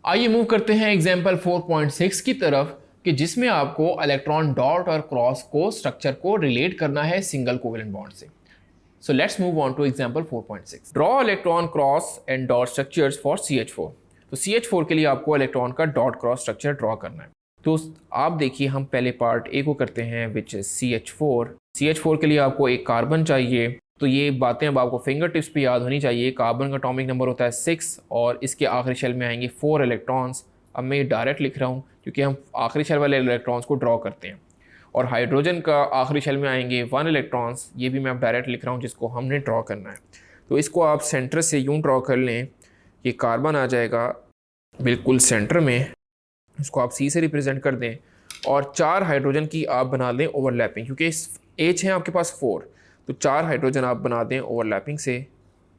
आइए मूव करते हैं एग्जाम्पल 4.6 की तरफ कि जिसमें आपको इलेक्ट्रॉन डॉट और क्रॉस को स्ट्रक्चर को रिलेट करना है सिंगल कोवेलेंट बॉन्ड से। So let's move on to example 4.6. Draw electron cross and dot structures for CH4. तो CH4 के लिए आपको इलेक्ट्रॉन का डॉट क्रॉस स्ट्रक्चर ड्रॉ करना है। तो आप देखिए हम पहले पार्ट ए को करते हैं विच इज CH4। CH4 के लिए आपको एक कार्बन चाहिए। तो ये बातें अब आपको फिंगर टिप्स पे याद होनी चाहिए। कार्बन का एटॉमिक नंबर होता है 6 और इसके आखिरी शेल में आएंगे 4 इलेक्ट्रॉन्स। अब मैं ये डायरेक्ट लिख रहा हूँ क्योंकि हम आखिरी शेल वाले इलेक्ट्रॉन्स को ड्रॉ करते हैं। और हाइड्रोजन का आखिरी शेल में आएंगे 1 इलेक्ट्रॉन्स, ये भी मैं अब डायरेक्ट लिख रहा हूँ जिसको हमने ड्रॉ करना है। तो इसको आप सेंटर से यूँ ड्रॉ कर लें, ये कार्बन आ जाएगा बिल्कुल सेंटर में, इसको आप सी से रिप्रेजेंट कर दें और 4 हाइड्रोजन की आप बना दें ओवरलैपिंग, क्योंकि इस एच है आपके पास 4, तो 4 हाइड्रोजन आप बना दें ओवरलैपिंग से।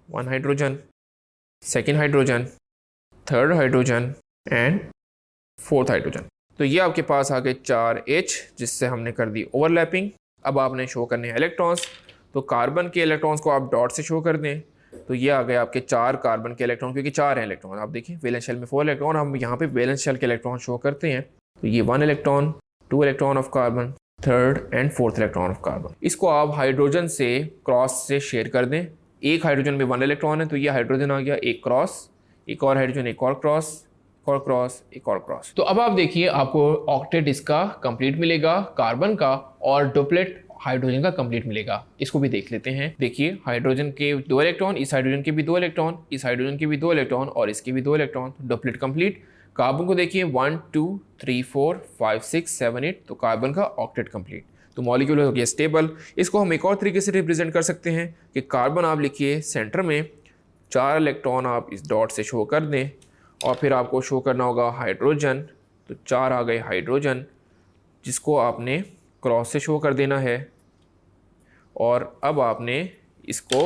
1 hydrogen, 2nd hydrogen, 3rd hydrogen and 4th hydrogen. तो ये आपके पास आ गए 4H जिससे हमने कर दी ओवरलैपिंग। अब आपने शो करने हैं इलेक्ट्रॉन्स, तो कार्बन के इलेक्ट्रॉन्स को आप डॉट से शो कर दें। तो ये आ गए आपके 4 कार्बन के इलेक्ट्रॉन, क्योंकि 4 हैं इलेक्ट्रॉन। आप देखिए वैलेंस शेल में 4 इलेक्ट्रॉन, हम यहाँ पे वैलेंस शेल के इलेक्ट्रॉन शो करते हैं। तो ये 1 electron, 2 electron of carbon, 3rd and 4th electron of carbon. इसको आप हाइड्रोजन से क्रॉस से शेयर कर दें। एक हाइड्रोजन में 1 इलेक्ट्रॉन है तो ये हाइड्रोजन आ गया, एक क्रॉस, एक और हाइड्रोजन, एक और क्रॉस, एक और क्रॉस, एक और क्रॉस। तो अब आप देखिए आपको ऑक्टेट इसका कंप्लीट मिलेगा कार्बन का, और डुप्लेट हाइड्रोजन का कंप्लीट मिलेगा। इसको भी देख लेते हैं। देखिए हाइड्रोजन के 2 इलेक्ट्रॉन, इस हाइड्रोजन के भी 2 इलेक्ट्रॉन, इस हाइड्रोजन के भी 2 इलेक्ट्रॉन और इसके भी 2 इलेक्ट्रॉन, डुप्लेट कंप्लीट। कार्बन को देखिए 1 2 3 4 5 6 7 8, तो कार्बन का ऑक्टेट कंप्लीट। तो मॉलिक्यूल हो गया स्टेबल। इसको हम एक और तरीके से रिप्रेजेंट कर सकते हैं कि कार्बन आप लिखिए सेंटर में, 4 इलेक्ट्रॉन आप इस डॉट से शो कर दें और फिर आपको शो करना होगा हाइड्रोजन। तो 4 आ गए हाइड्रोजन जिसको आपने क्रॉस से शो कर देना है, और अब आपने इसको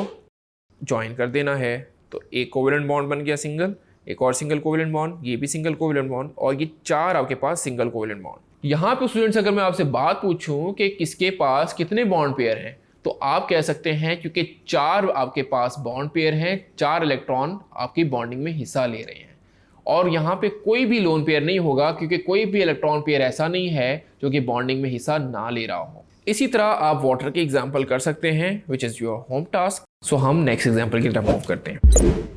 ज्वाइन कर देना है। तो एक कोवेलेंट बॉन्ड बन गया सिंगल, एक और सिंगल कोवेलेंट बॉन्ड, ये भी सिंगल कोवेलेंट बॉन्ड, और ये 4 आपके पास सिंगल कोवेलेंट बॉन्ड। यहाँ पे स्टूडेंट्स अगर मैं आपसे बात पूछूं कि किसके पास कितने बॉन्ड पेयर हैं, तो आप कह सकते हैं क्योंकि 4 आपके पास बॉन्ड पेयर हैं, 4 इलेक्ट्रॉन आपकी बॉन्डिंग में हिस्सा ले रहे हैं। और यहाँ पे कोई भी लोन पेयर नहीं होगा क्योंकि कोई भी इलेक्ट्रॉन पेयर ऐसा नहीं है जो कि बॉन्डिंग में हिस्सा ना ले रहा हो। इसी तरह आप वाटर के एग्जाम्पल कर सकते हैं which is your home task. So हम नेक्स्ट एग्जाम्पल की तरफ मूव करते हैं।